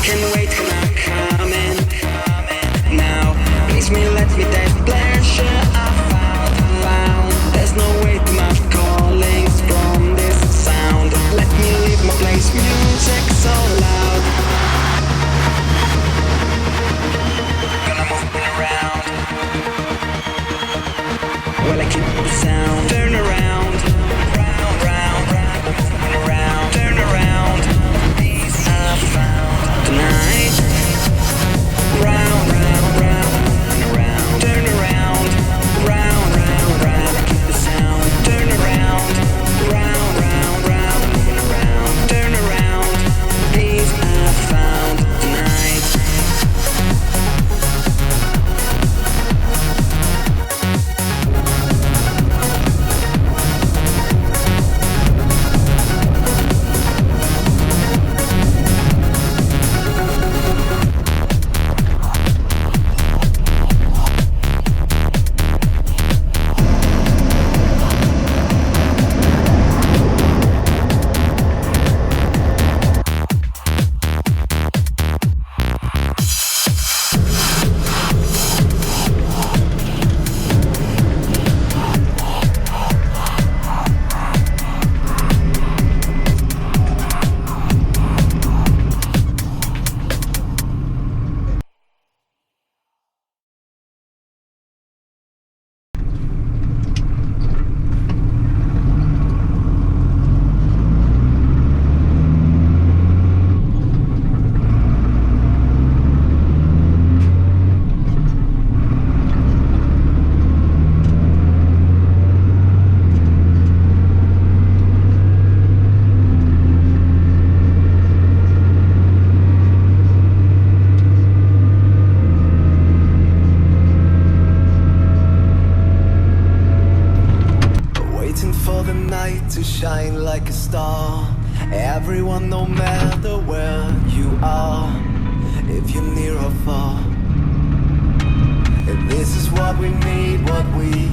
Can't wait, gonna come in now. Please me, let me that pleasure I found. There's no way to my callings from this sound. Let me leave my place, music so loud. Gonna move around. Well, I keep the sound. Turn around, round, round, round, moving around. Turn around, these I found tonight. Round, round, round, moving around. Turn around, round, round, round, keep the sound. Turn around, round, round, round, moving around. Turn around, these I found tonight. To shine like a star, everyone, no matter where you are, if you're near or far. If this is what we need, what we